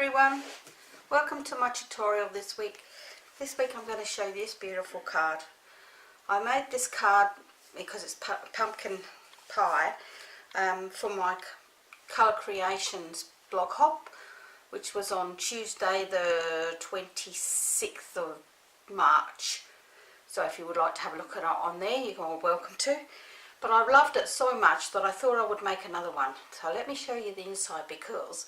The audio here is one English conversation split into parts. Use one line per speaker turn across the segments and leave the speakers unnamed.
everyone, welcome to my tutorial this week. This week I'm going to show you this beautiful card. I made this card because it's pumpkin pie for my Colour Creations blog hop, which was on Tuesday the 26th of March. So if you would like to have a look at it on there, you're all welcome to. But I loved it so much that I thought I would make another one. So let me show you the inside because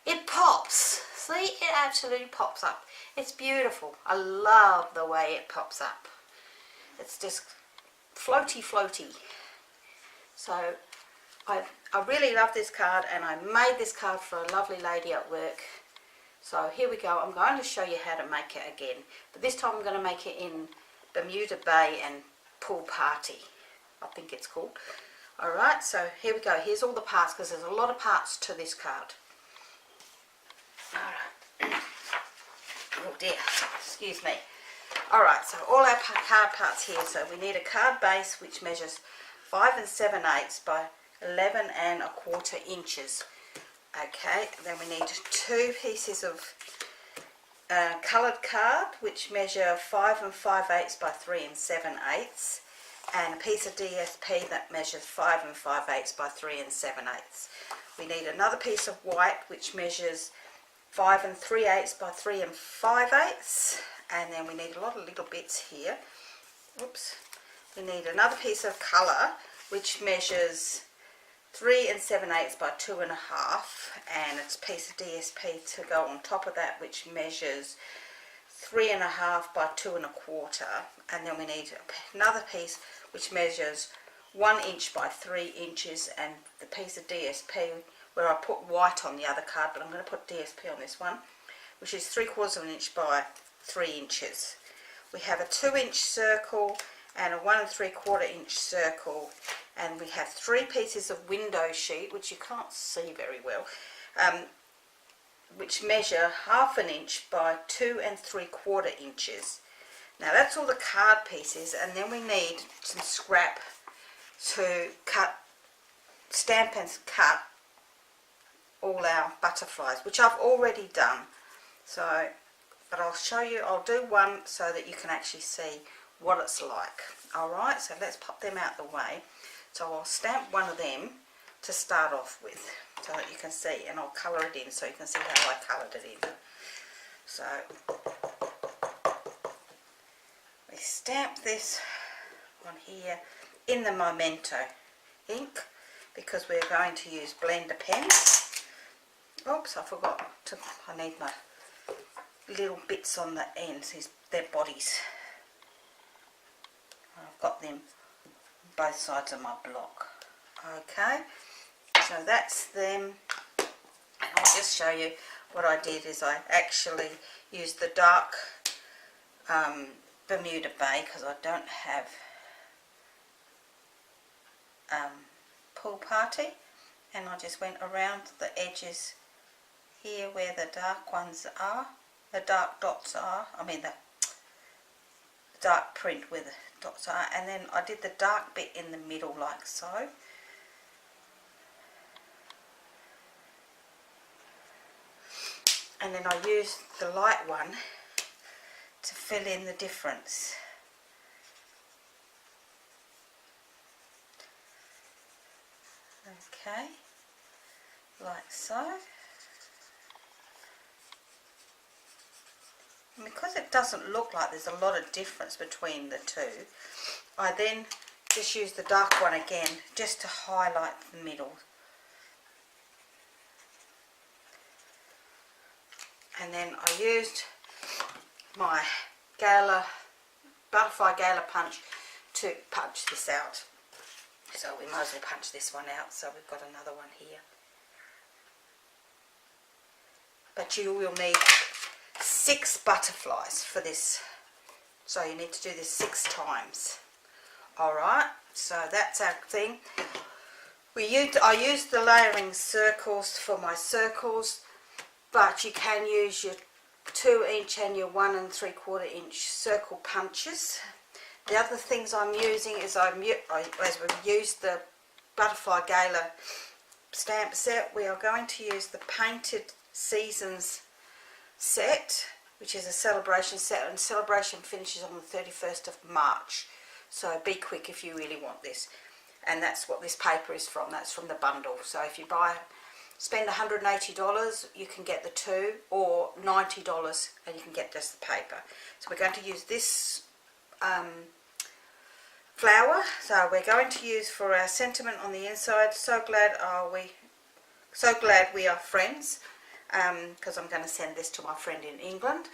it pops. See, it absolutely pops up. It's beautiful. I love the way it pops up. It's just floaty floaty. So I really love this card, and I made this card for a lovely lady at work. So here we go. I'm going to show you how to make it again, but this time I'm going to make it in Bermuda Bay and Pool Party, I think it's called. Alright, so here we go. Here's all the parts, because there's a lot of parts to this card. Alright. Oh dear, excuse me. Alright, so all our card parts here. So we need a card base which measures 5 7/8 by 11 1/4 inches. Okay, then we need 2 pieces of coloured card which measure 5 5/8 by 3 7/8, and a piece of DSP that measures 5 5/8 by 3 7/8. We need another piece of white which measures 5 3/8 by 3 5/8, and then we need a lot of little bits here. Oops. We need another piece of colour which measures 3 7/8 by 2 1/2, and it's a piece of DSP to go on top of that which measures 3 1/2 by 2 1/4, and then we need another piece which measures 1 inch by 3 inches, and the piece of DSP where I put white on the other card, but I'm going to put DSP on this one, which is 3/4 of an inch by 3 inches. We have a 2-inch circle and a 1 3/4 inch circle, and we have 3 pieces of window sheet which you can't see very well, which measure 1/2 inch by 2 3/4 inches. Now that's all the card pieces, and then we need some scrap to stamp and cut all our butterflies, which I've already done. So, but I'll show you, I'll do one so that you can actually see what it's like. Alright, so let's pop them out the way. So I'll stamp one of them to start off with so that you can see, and I'll colour it in so you can see how I coloured it in. So we stamp this on here in the Memento ink because we're going to use blender pens. Oops, I forgot to, I need my little bits on the ends, they're bodies. I've got them on both sides of my block. Okay, so that's them, and I'll just show you what I did is I actually used the dark Bermuda Bay because I don't have Pool Party, and I just went around the edges here where the dark ones are, the dark dots are, I mean the dark print where the dots are, and then I did the dark bit in the middle like so. And then I used the light one to fill in the difference. Okay, like so. And because it doesn't look like there's a lot of difference between the two, I then just use the dark one again just to highlight the middle. And then I used my Gala, Butterfly Gala punch to punch this out. So we might as well punch this one out, so we've got another one here. But you will need 6 butterflies for this, so you need to do this 6 times. Alright, so that's our thing. I used the layering circles for my circles, but you can use your 2-inch and your 1 3/4 inch circle punches. The other things I'm using is as we've used the Butterfly Gala stamp set, we are going to use the Painted Seasons set, which is a Sale-A-Bration set, and Sale-A-Bration finishes on the 31st of March. So be quick if you really want this. And that's what this paper is from. That's from the bundle. So if you spend $180, you can get the two, or $90 and you can get just the paper. So we're going to use this flower. So we're going to use for our sentiment on the inside, so glad we are friends, because I'm going to send this to my friend in England,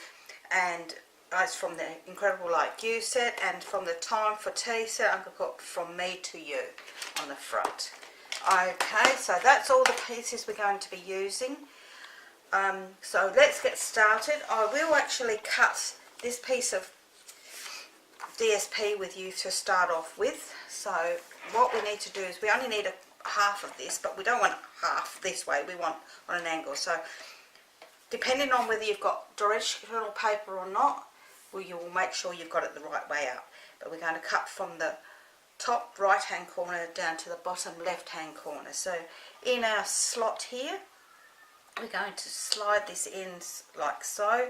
and it's from the Incredible Like You set, and from the Time for Tea set, I've got From Me to You on the front. Okay, so that's all the pieces we're going to be using. So let's get started. I will actually cut this piece of DSP with you to start off with. So what we need to do is, we only need half of this, but we don't want half this way, we want on an angle. So depending on whether you've got directional paper or not, well, you will make sure you've got it the right way out. But we're going to cut from the top right hand corner down to the bottom left hand corner. So in our slot here, we're going to slide this in like so,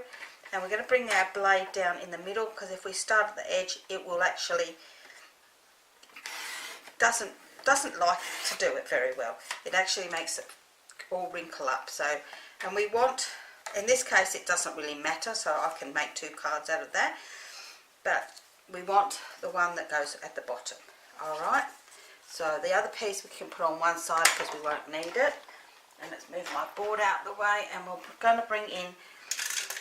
and we're going to bring our blade down in the middle, because if we start at the edge, it will actually doesn't like to do it very well. It actually makes it all wrinkle up. So, and we want, in this case it doesn't really matter, so I can make 2 cards out of that, but we want the one that goes at the bottom. Alright, so the other piece we can put on one side because we won't need it. And let's move my board out the way, and we're going to bring in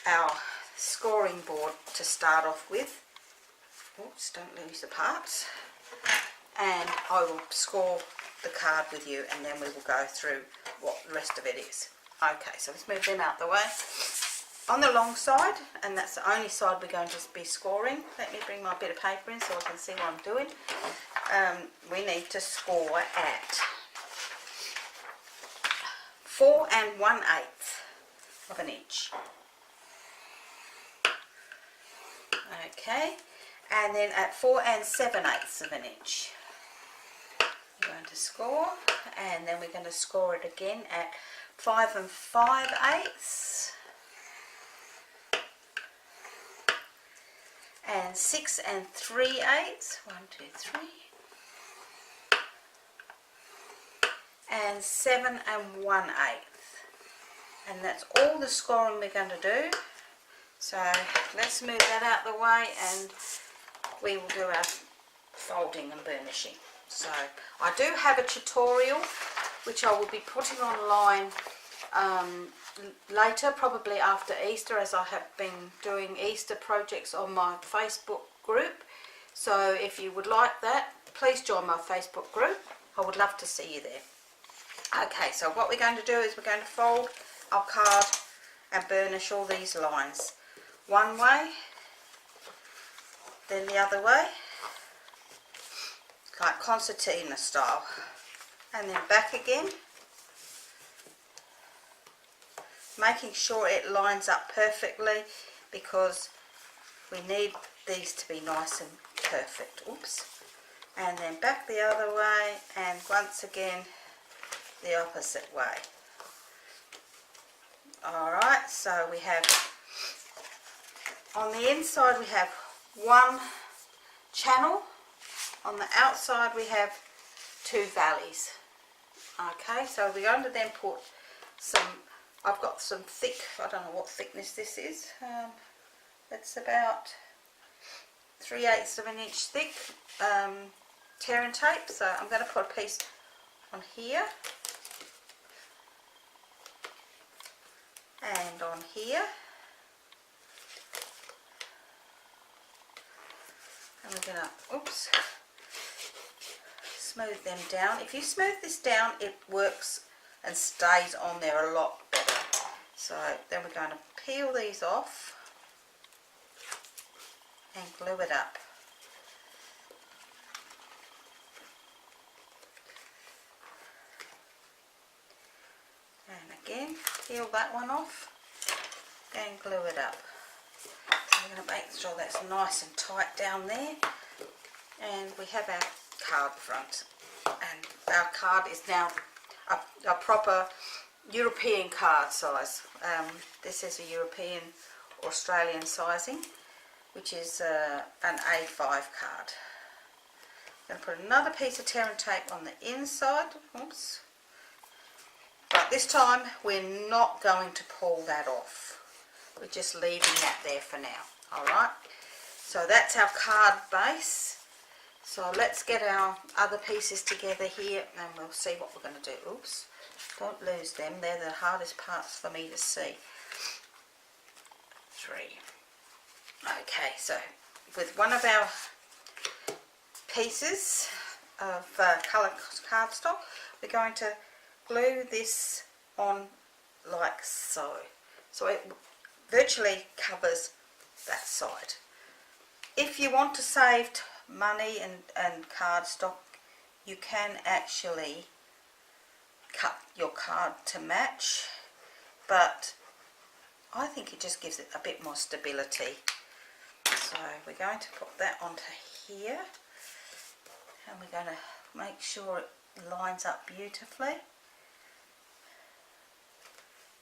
our scoring board to start off with. Oops, don't lose the parts. And I will score the card with you, and then we will go through what the rest of it is. Okay, so let's move them out the way. On the long side, and that's the only side we're going to be scoring, let me bring my bit of paper in so I can see what I'm doing. We need to score at 4 1/8 of an inch. Okay, and then at 4 7/8 of an inch. We're going to score, and then we're going to score it again at 5 5/8 and 6 3/8. 1 2 3 and 7 1/8, and that's all the scoring we're going to do. So let's move that out the way, and we will do our folding and burnishing. So I do have a tutorial which I will be putting online later, probably after Easter, as I have been doing Easter projects on my Facebook group. So if you would like that, please join my Facebook group. I would love to see you there. Okay, so what we're going to do is we're going to fold our card and burnish all these lines. One way, then the other way, like concertina style, and then back again, making sure it lines up perfectly, because we need these to be nice and perfect. Oops. And then back the other way, and once again the opposite way. Alright, so we have, on the inside we have 1 channel, on the outside we have 2 valleys. Okay, so we're going to then put some, I've got some thick, I don't know what thickness this is, it's about 3/8 of an inch thick tearing tape. So I'm going to put a piece on here and on here, and we're going to, oops, smooth them down. If you smooth this down, it works and stays on there a lot better. So then we're going to peel these off and glue it up. And again, peel that one off and glue it up. So we're going to make sure that's nice and tight down there. And we have our card front. And our card is now a proper European card size. This is a European Australian sizing, which is an A5 card. I'm going to put another piece of tear and tape on the inside. Oops. But this time we're not going to pull that off. We're just leaving that there for now. Alright, so that's our card base. So let's get our other pieces together here and we'll see what we're going to do. Oops, don't lose them. They're the hardest parts for me to see. 3. Okay, so with one of our pieces of colour cardstock, we're going to glue this on like so. So it virtually covers that side. If you want to save money and cardstock, you can actually cut your card to match, but I think it just gives it a bit more stability. So we're going to put that onto here and we're going to make sure it lines up beautifully.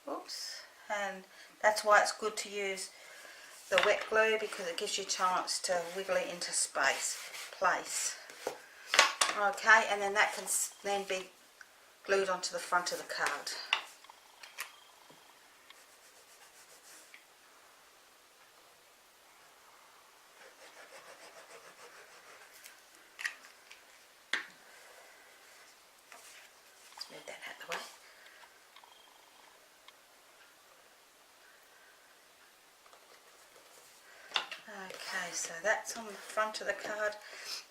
Oops. And that's why it's good to use the wet glue, because it gives you a chance to wiggle it into place. Okay, and then that can then be glued onto the front of the card. Let's move that out of the way. Okay, so that's on the front of the card,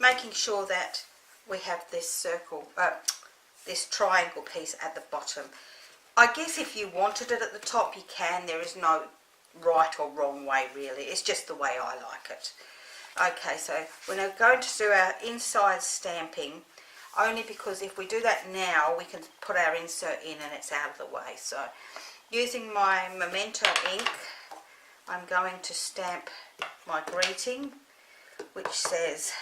making sure that we have this circle, this triangle piece at the bottom. I guess if you wanted it at the top, you can. There is no right or wrong way, really. It's just the way I like it. Okay, so we're now going to do our inside stamping, only because if we do that now, we can put our insert in and it's out of the way. So using my Memento ink, I'm going to stamp my greeting, which says,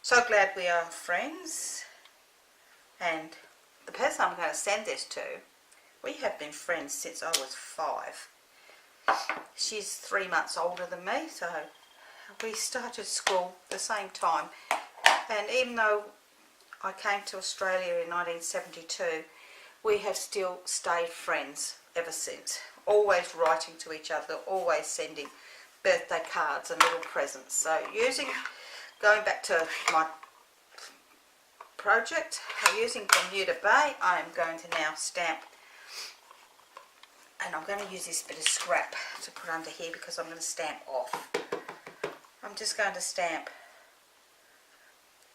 so glad we are friends. And the person I'm going to send this to, we have been friends since I was 5. She's 3 months older than me, so we started school the same time. And even though I came to Australia in 1972, we have still stayed friends ever since. Always writing to each other, always sending birthday cards and little presents. So going back to my project, using Bermuda Bay, I am going to now stamp, and I'm going to use this bit of scrap to put under here because I'm going to stamp off. I'm just going to stamp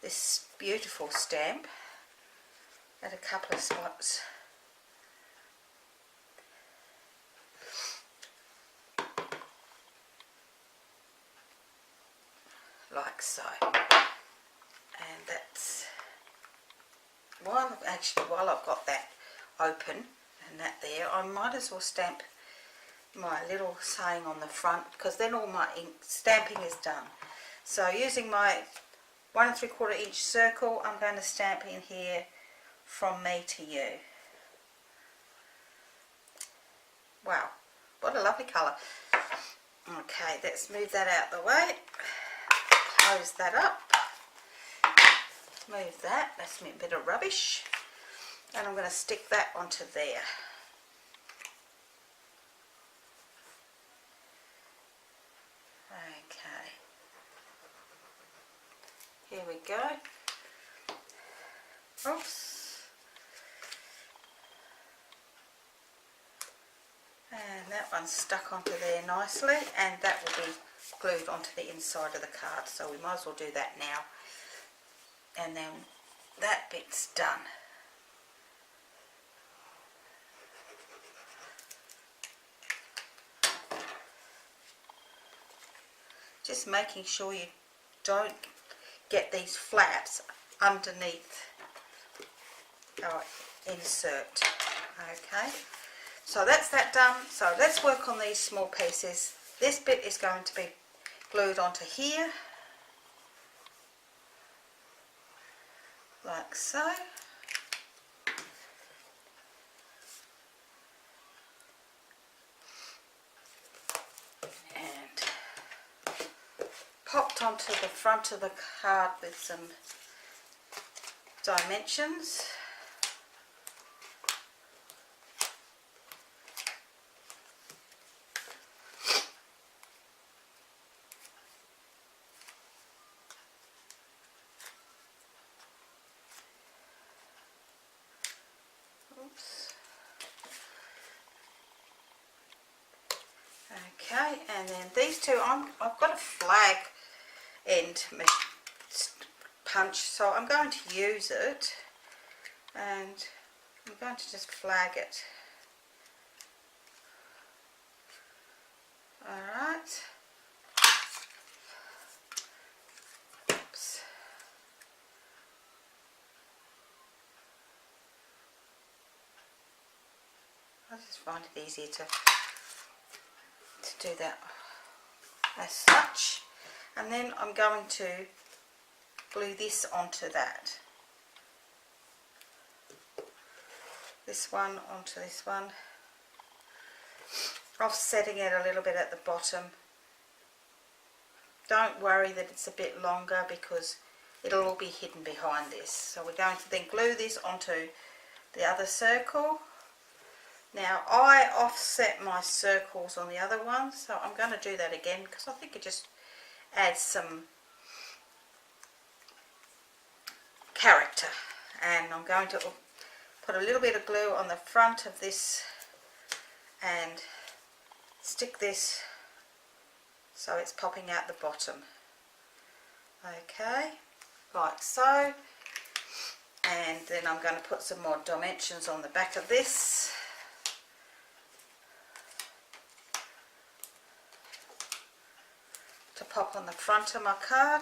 this beautiful stamp at a couple of spots. Like so. And that's, while I've got that open and that there, I might as well stamp my little saying on the front, because then all my ink stamping is done. So using my 1 3/4 inch circle, I'm going to stamp in here, from me to you. Wow, what a lovely colour. Okay, let's move that out of the way. Close that up. Move that. That's a bit of rubbish. And I'm going to stick that onto there. Okay. Here we go. Oops. And that one's stuck onto there nicely, and that will be glued onto the inside of the card, so we might as well do that now. And then that bit's done. Just making sure you don't get these flaps underneath our insert. Okay, so that's that done. So let's work on these small pieces. This bit is going to be glued onto here, like so. popped onto the front of the card with some dimensions. Oops. Okay, and then these two, I've got a flag end punch, so I'm going to use it, and I'm going to just flag it. Alright. Oops. I just find it easier to do that as such, and then I'm going to glue this onto that, this one onto this one, offsetting it a little bit at the bottom. Don't worry that it's a bit longer because it'll all be hidden behind this. So we're going to then glue this onto the other circle. Now I offset my circles on the other one, so I'm going to do that again because I think it just adds some character. And I'm going to put a little bit of glue on the front of this and stick this so it's popping out the bottom. Okay, like so. And then I'm going to put some more dimensions on the back of this. To pop on the front of my card.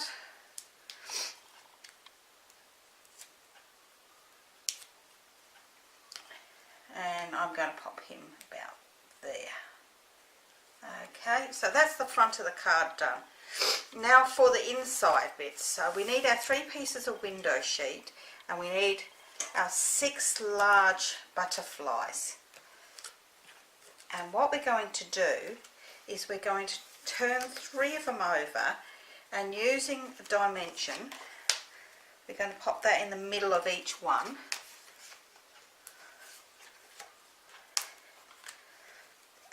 And I'm going to pop him about there. Okay, so that's the front of the card done. Now for the inside bits. So we need our 3 pieces of window sheet, and we need our 6 large butterflies. And what we're going to do is we're going to turn 3 of them over, and using a dimension we're going to pop that in the middle of each one,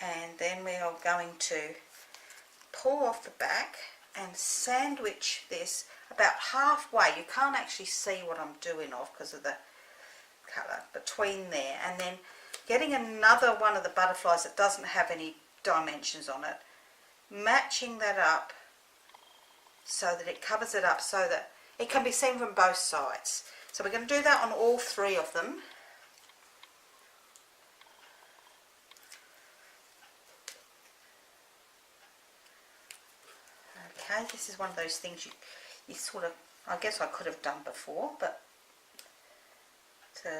and then we are going to pull off the back and sandwich this about halfway. You can't actually see what I'm doing off because of the colour between there, and then getting another one of the butterflies that doesn't have any dimensions on it, matching that up so that it covers it up so that it can be seen from both sides. So we're going to do that on all 3 of them. Okay, this is one of those things you sort of, I guess I could have done before, but to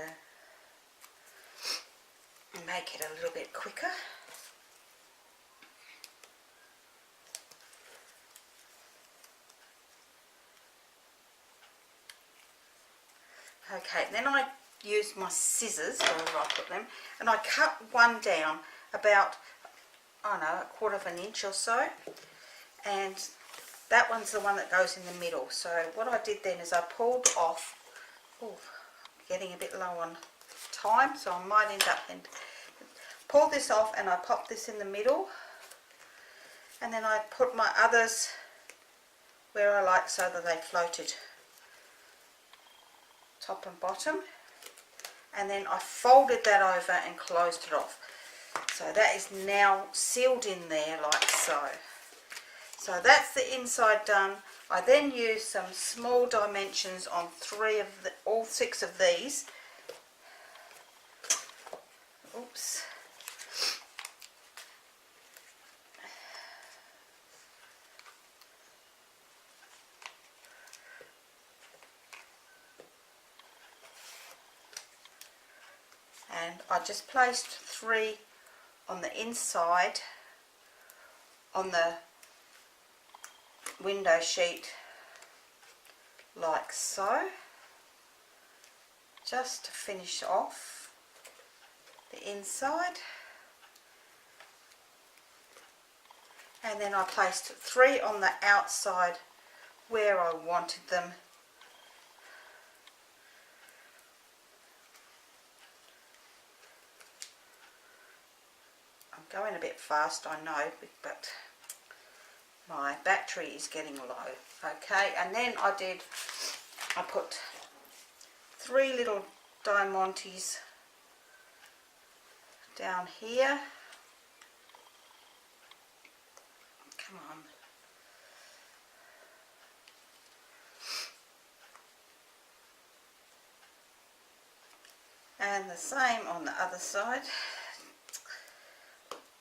make it a little bit quicker. Okay, then I used my scissors, wherever I put them, and I cut one down about, I don't know, 1/4 of an inch or so, and that one's the one that goes in the middle. So what I did then is I pulled off, getting a bit low on time, so I might end up and pull this off, and I pop this in the middle, and then I put my others where I like so that they floated top and bottom, and then I folded that over and closed it off. So that is now sealed in there like so. So that's the inside done. I then used some small dimensions on all 6 of these. Oops. And I just placed 3 on the inside on the window sheet like so, just to finish off the inside. And then I placed 3 on the outside where I wanted them. I'm going a bit fast, I know, but my battery is getting low. Okay, and then I put 3 little diamantes down here. Come on. And the same on the other side,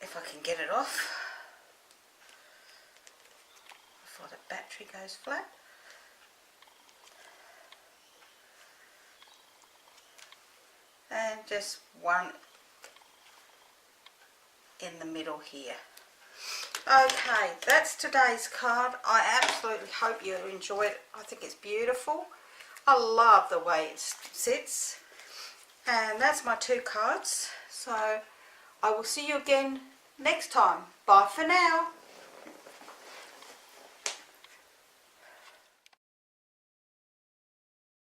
if I can get it off before the battery goes flat. And just one in the middle here. Okay, that's today's card. I absolutely hope you enjoyed it. I think it's beautiful. I love the way it sits. And that's my 2 cards. So I will see you again next time. Bye for now.